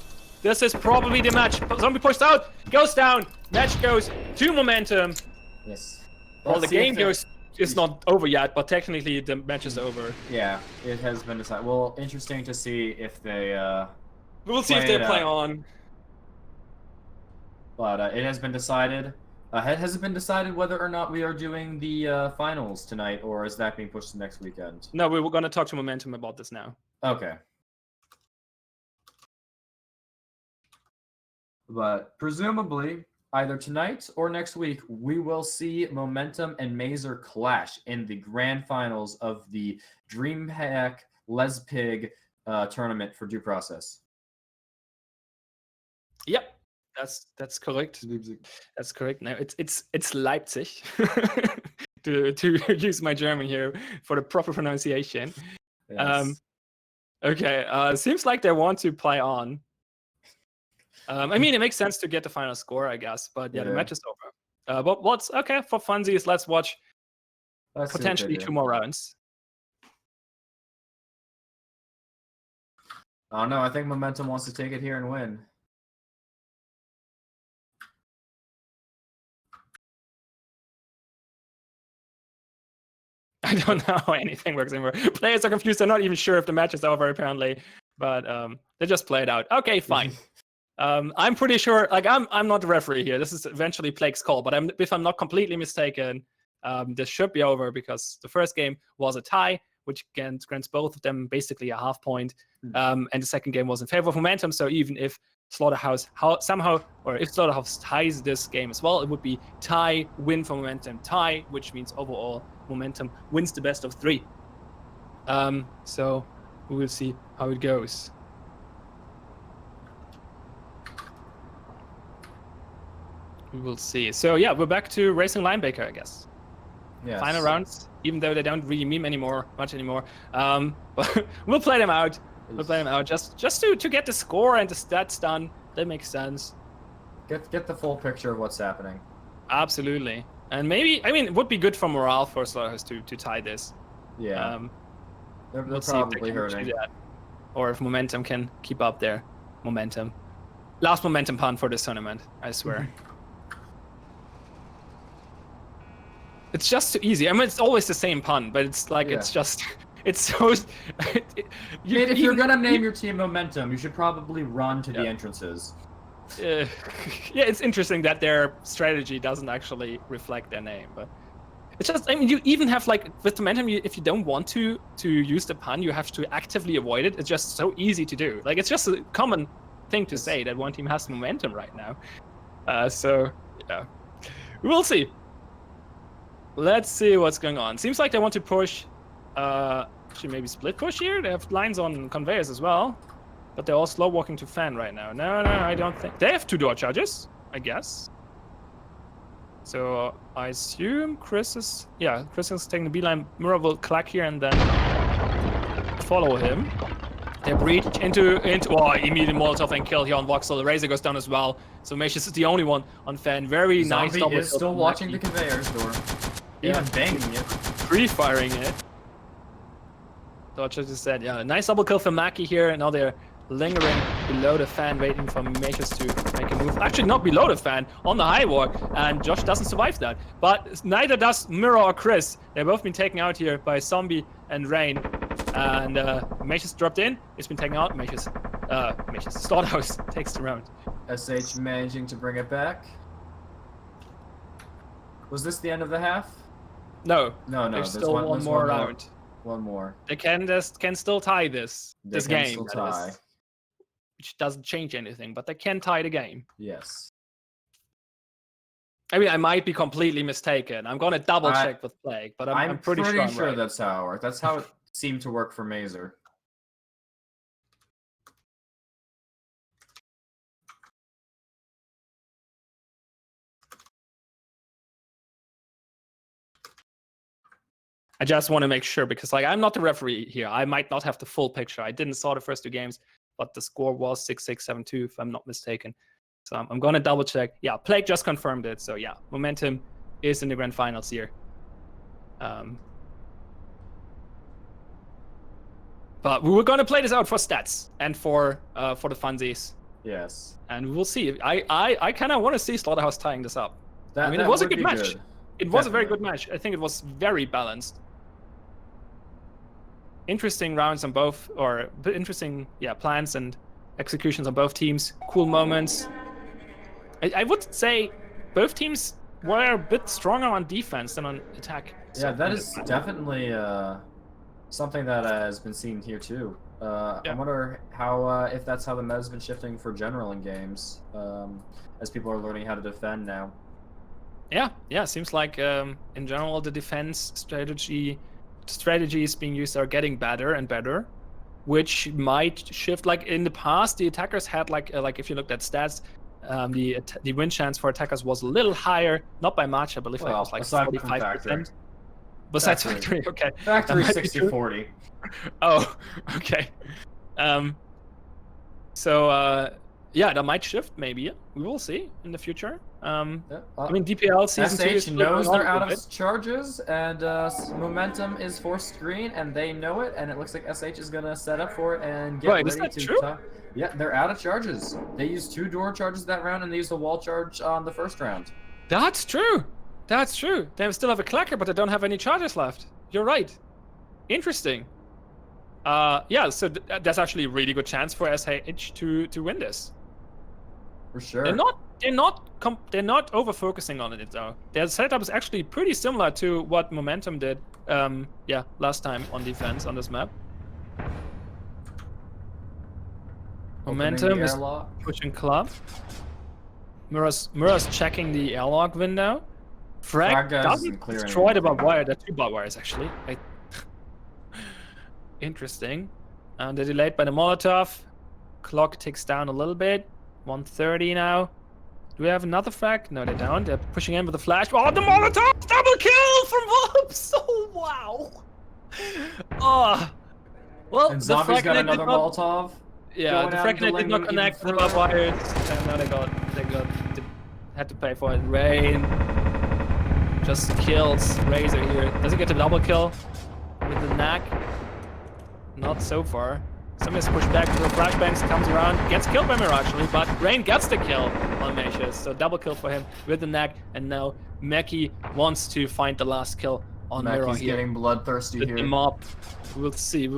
This is probably the match. Zombie pushed out, goes down. Match goes to Momentum. Yes. Well, the game is not over yet, but technically the match is over. Yeah, it has been decided. Well, interesting to see if they. We'll see if they play on. But it has been decided. Has it been decided whether or not we are doing the finals tonight, or is that being pushed to next weekend? No, we were going to talk to Momentum about this now. Okay. But presumably, either tonight or next week, we will see Momentum and Mazer clash in the grand finals of the Dreamhack Les Pig tournament for Due Process. Yep. That's correct. That's correct. Now it's Leipzig to use my German here for the proper pronunciation. Yes. Okay. Seems like they want to play on. I mean, it makes sense to get the final score, I guess. But yeah, the match is over. But what's okay for funsies? Let's watch potentially 2 more rounds. Oh no, I think Momentum wants to take it here and win. I don't know how anything works anymore. Players are confused. They're not even sure if the match is over, apparently. But they just play it out. Okay, fine. I'm pretty sure. Like I'm not the referee here. This is eventually Plague's call, but if I'm not completely mistaken, this should be over because the first game was a tie, which grants both of them basically a half point. And the second game was in favor of Momentum. So even if Slaughterhouse if Slaughterhouse ties this game as well, it would be tie, win for Momentum, tie, which means overall Momentum wins the best of 3. So we will see how it goes. We will see. So yeah, we're back to Racing Linebacker, I guess. Yes. Final rounds, even though they don't really meme much anymore. But we'll play them out. We'll play them out just to get the score and the stats done. That makes sense. Get the full picture of what's happening. Absolutely. And maybe, I mean, it would be good for morale for Slaughterhouse to tie this. Yeah. They're we'll probably see if they hurting. can do that. Or if Momentum can keep up their momentum. Last Momentum punt for this tournament, I swear. It's just too easy. I mean, it's always the same pun, but it's like, it's just, it's so... If you're gonna name your team Momentum, you should probably run to the entrances. Yeah, it's interesting that their strategy doesn't actually reflect their name, but it's just, I mean, you even have like, with Momentum, if you don't want to use the pun, you have to actively avoid it. It's just so easy to do. Like, it's just a common thing to say that one team has momentum right now. So, yeah. We'll see. Let's see what's going on. Seems like they want to push, actually maybe split push here. They have lines on conveyors as well, but they're all slow walking to fan right now. No, I don't think they have 2 door charges, I guess. So I assume Chris is taking the beeline. Mura will clack here and then follow him. They breach into immediate Molotov and kill here on Voxel. The Razor goes down as well. So Macius is the only one on fan. Very nice double kill. Is still watching the conveyors door. Even banging it. Pre-firing it. Dodger just said, yeah, nice double kill for Maki here. And now they're lingering below the fan, waiting for Macius to make a move. Actually, not below the fan, on the high walk. And Josh doesn't survive that. But neither does Mira or Chris. They've both been taken out here by Zombie and Rain. And Macius dropped in. It's been taken out. Macius Slaughterhouse takes the round. SH managing to bring it back. Was this the end of the half? No. There's still one more round. One more. They can still tie this game. Still tie. Which doesn't change anything, but they can tie the game. Yes. I mean, I might be completely mistaken. I'm going to double check with Plague, but I'm pretty sure right. That's how it worked. That's how it seemed to work for Mazer. I just want to make sure because, like, I'm not the referee here. I might not have the full picture. I didn't saw the first 2 games, but the score was 6-6, 7-2, if I'm not mistaken. So I'm going to double check. Yeah, Plague just confirmed it. So yeah, Momentum is in the grand finals here. But we were going to play this out for stats and for the funsies. Yes. And we'll see. I kind of want to see Slaughterhouse tying this up. I mean, it was a good match. It was a very good match. I think it was very balanced. Interesting rounds on both, or interesting, plans and executions on both teams. Cool moments. I would say both teams were a bit stronger on defense than on attack. Yeah, that is definitely something that has been seen here too. I wonder how if that's how the meta's been shifting for general in games, as people are learning how to defend now. Yeah. Seems like in general the defense strategies being used are getting better and better, which might shift. Like in the past, the attackers had like if you looked at stats, the win chance for attackers was a little higher, not by much. I believe it was like 45%. Besides Factory, okay. Factory 60-40. Oh, okay. So that might shift maybe. We will see in the future. I mean, DPL season 2 SH knows they're out of charges, and Momentum is forced green, and they know it, and it looks like SH is gonna set up for it and get ready to. True? Yeah, they're out of charges. They used 2 door charges that round, and they used a wall charge on the first round. That's true. That's true. They still have a clacker, but they don't have any charges left. You're right. Interesting. So that's actually a really good chance for SH to win this. For sure. They're not over focusing on it though. Their setup is actually pretty similar to what Momentum did. Last time on defense on this map. Momentum is pushing club. Mura's checking the airlock window. Frag doesn't destroy the barbed wire. There are 2 barbed wires actually. Interesting. And they're delayed by the Molotov. Clock ticks down a little bit. 1:30 now. Do we have another frag? No, they don't. They're pushing in with the flash. Oh, the Molotov! Double kill from Vobs! Oh, wow. Oh. Well, and Zombie's got another Molotov. Yeah, the Fragment did not connect the barbed wires. And now they had to pay for it. Rain just kills Razor here. Does he get the double kill with the knack? Not so far. Somebody's pushed back to the flashbangs, comes around, gets killed by Mirror actually, but Rain gets the kill on Macius. So double kill for him with the knack, and now Mackie wants to find the last kill on Mirror here. Mackie's getting bloodthirsty here. The mob. We will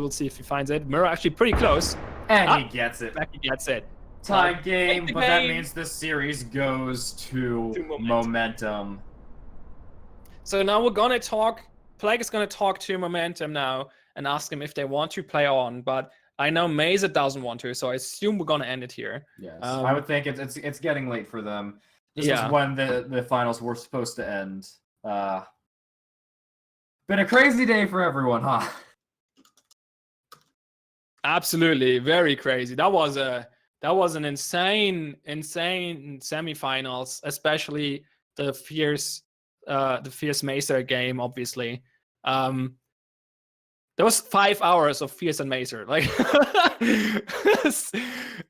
see if he finds it. Mirror actually pretty close. And he gets it. Mackie gets it. Tie game, but that means the series goes to Momentum. So now we're gonna talk. Plague is gonna talk to Momentum now and ask him if they want to play on, but I know Mesa doesn't want to, so I assume we're gonna end it here. Yes, I would think it's getting late for them. This is when the finals were supposed to end. Been a crazy day for everyone, huh? Absolutely, very crazy. That was an insane semifinals, especially the fierce Mesa game. Obviously, there was 5 hours of fierce and Mesa. Like,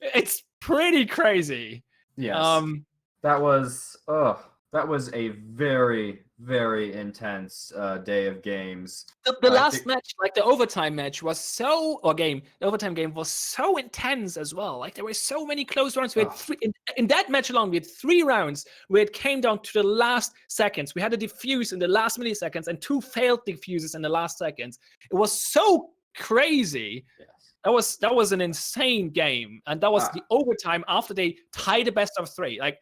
it's pretty crazy. Yes. That was a very, very intense day of games. The last match, like the overtime match, the overtime game was so intense as well. Like, there were so many close rounds. We had in that match alone, we had 3 rounds where it came down to the last seconds. We had a defuse in the last milliseconds and 2 failed defuses in the last seconds. It was so crazy. Yes. That was an insane game, and that was the overtime after they tied the best of 3. Like,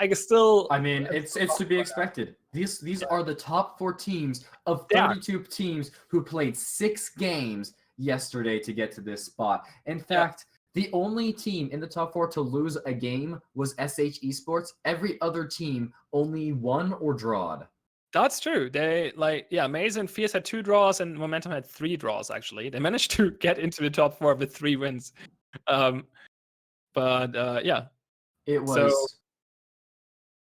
I mean, it's to be expected. These are the top 4 teams of 32 teams who played 6 games yesterday to get to this spot. In fact, the only team in the top 4 to lose a game was SH Esports. Every other team only won or drawed. That's true. They Maze and Fierce had 2 draws, and Momentum had 3 draws. Actually, they managed to get into the top 4 with 3 wins. It was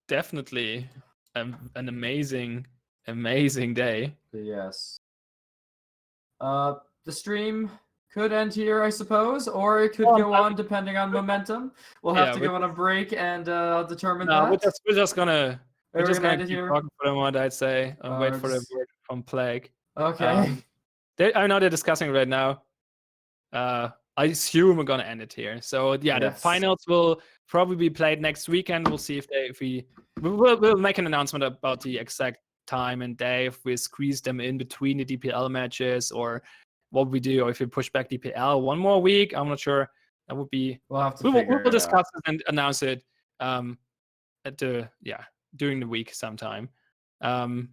definitely an amazing day. Yes. The stream could end here, I suppose, or it could go on depending on Momentum. We'll have to go on a break and determine that. We're just gonna keep talking for a moment, I'd say, and wait for the word from Plague. Okay. I know they're discussing right now. I assume we're gonna end it here. So the finals will probably be played next weekend. We'll see we'll make an announcement about the exact time and day, if we squeeze them in between the DPL matches, or what we do, or if we push back DPL 1 more week. I'm not sure. That would be. We'll discuss it and announce it during the week sometime. That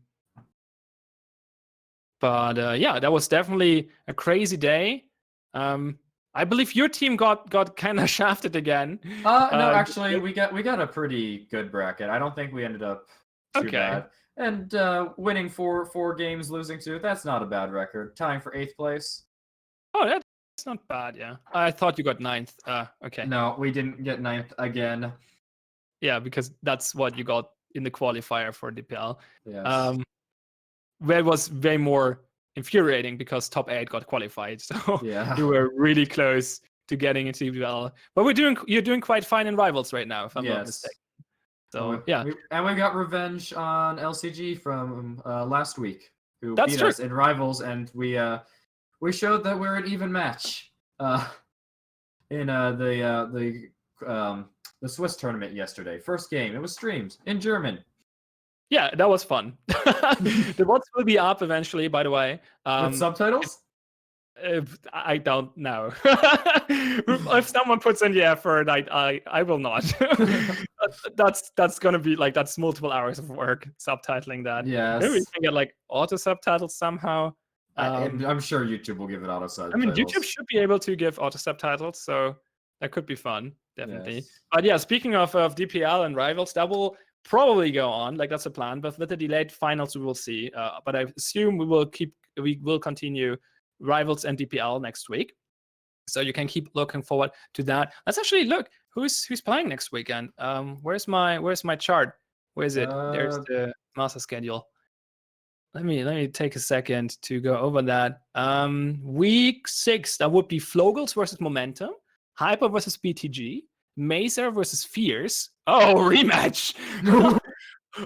was definitely a crazy day. I believe your team got kind of shafted again. No, actually, we got a pretty good bracket. I don't think we ended up too bad. And winning 4 games, losing 2, that's not a bad record. Tying for 8th place. Oh, that's not bad, yeah. I thought you got 9th. Okay. No, we didn't get 9th again. Yeah, because that's what you got in the qualifier for DPL. Yes. Where it was way more infuriating because top 8 got qualified, so you were really close to getting into DPL. But you're doing quite fine in Rivals right now, if I'm not mistaken. So and we got revenge on LCG from last week, who beat us in Rivals, and we showed that we're an even match in the Swiss tournament yesterday. First game, it was streamed in German. Yeah, that was fun. The VODs will be up eventually, by the way. With subtitles? I don't know. If someone puts in the effort, I will not. That's gonna be like that's multiple hours of work subtitling that. Maybe we Yes. can get like auto subtitles somehow. I'm sure YouTube will give it auto I mean, subtitles. YouTube should be able to give auto subtitles, so that could be fun, definitely. Yes. But yeah, speaking of DPL and Rivals, that will probably go on, like that's the plan. But with the delayed finals, we will see. But I assume we will continue Rivals and DPL next week, so you can keep looking forward to that. Let's actually look who's playing next weekend. Where's my chart? Where is it? There's the master schedule. Let me take a second to go over that. Week 6, that would be Flogels versus Momentum, Hyper versus BTG, Mazer versus Fierce. Oh, rematch!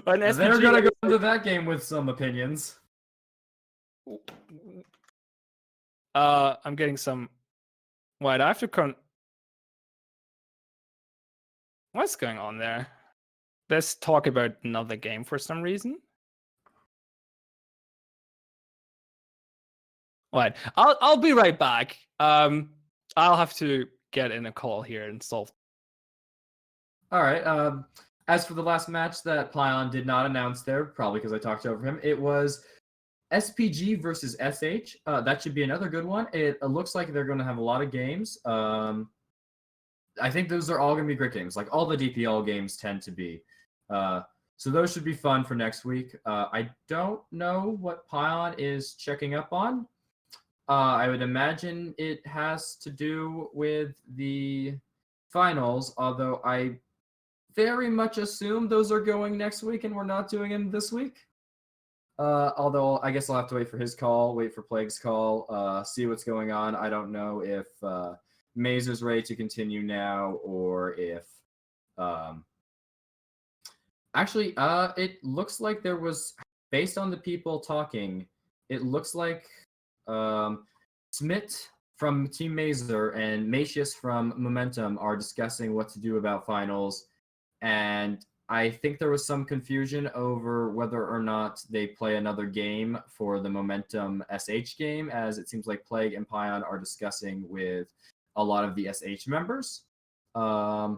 They're gonna go into that game with some opinions. I'm getting some. Wait, I have to What's going on there? Let's talk about another game for some reason. Right, I'll be right back. I'll have to get in a call here and solve. All right. As for the last match that Plyon did not announce there, probably because I talked over him, it was SPG versus SH. That should be another good one. It looks like they're going to have a lot of games. I think those are all going to be great games, like all the DPL games tend to be. So those should be fun for next week. I don't know what Pion is checking up on. I would imagine it has to do with the finals, although I very much assume those are going next week and we're not doing them this week. Although I guess I'll have to wait for his call, wait for Plague's call, see what's going on. I don't know if Mazer's ready to continue now or if actually it looks like there was, based on the people talking, it looks like Smit from Team Mazer and Macius from Momentum are discussing what to do about finals, and I think there was some confusion over whether or not they play another game for the Momentum SH game, as it seems like Plague and Pion are discussing with a lot of the SH members. I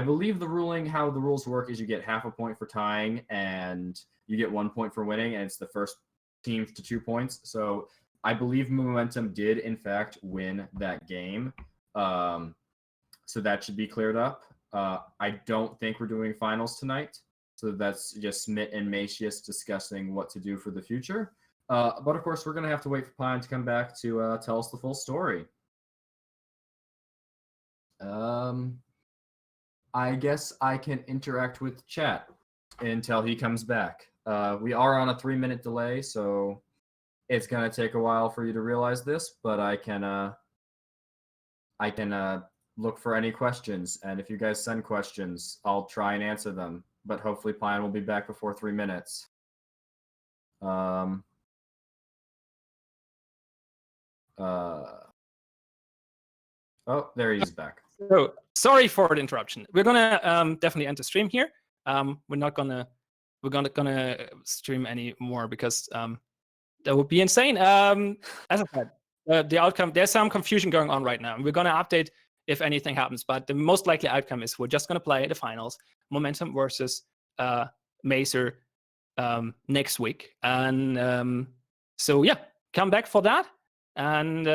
believe the ruling, how the rules work, is you get half a point for tying and you get 1 point for winning, and it's the first team to 2 points. So I believe Momentum did, in fact, win that game. So that should be cleared up. I don't think we're doing finals tonight. So that's just Smit and Macius discussing what to do for the future. But of course, we're going to have to wait for Pine to come back to tell us the full story. I guess I can interact with chat until he comes back. We are on a 3-minute delay, so it's going to take a while for you to realize this, but I can look for any questions, and if you guys send questions, I'll try and answer them, but hopefully Pine will be back before 3 minutes. Oh, there he's back. So sorry for the interruption. We're gonna definitely end the stream here. We're gonna stream any more because that would be insane. As I said, the outcome, there's some confusion going on right now, and we're gonna update if anything happens. But the most likely outcome is we're just gonna play the finals, Momentum versus Mazer next week, and so yeah, come back for that. And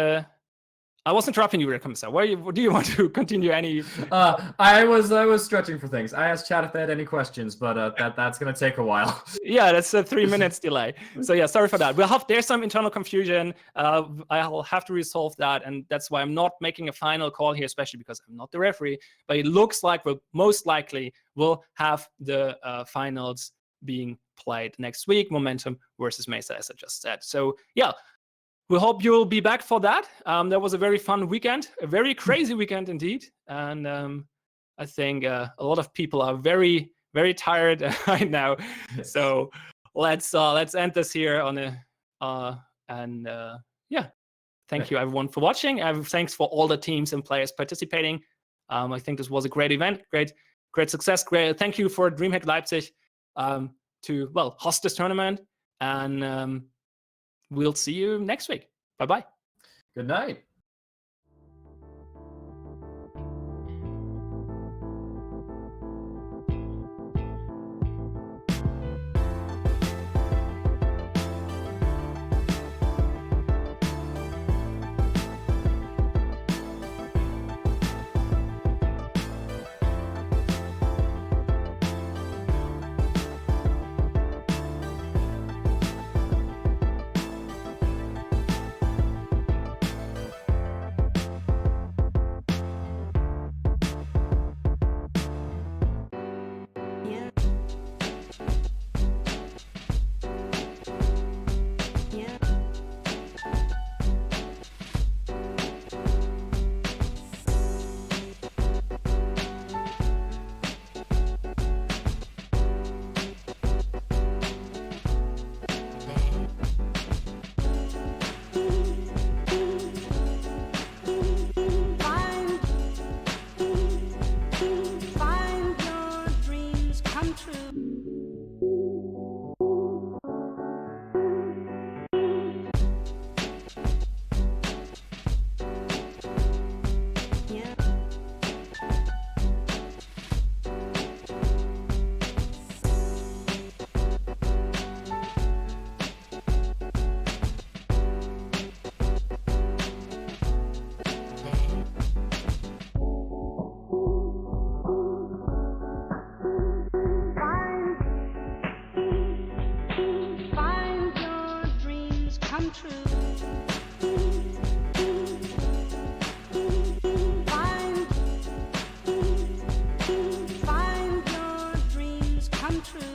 I was interrupting you, Commissar. Do you want to continue any? I was stretching for things. I asked chat if they had any questions, but that's gonna take a while. Yeah, that's a 3 minutes delay. So yeah, sorry for that. There's some internal confusion. I'll have to resolve that, and that's why I'm not making a final call here, especially because I'm not the referee. But it looks like we'll most likely will have the finals being played next week, Momentum versus Mesa, as I just said. So yeah. We hope you'll be back for that. That was a very fun weekend, a very crazy weekend indeed. And I think a lot of people are very, very tired right now. Yes. So let's end this here on a yeah. Thank you everyone for watching. Thanks for all the teams and players participating. I think this was a great event, great success. Great. Thank you for Dreamhack Leipzig to host this tournament, and we'll see you next week. Bye-bye. Good night. Come true.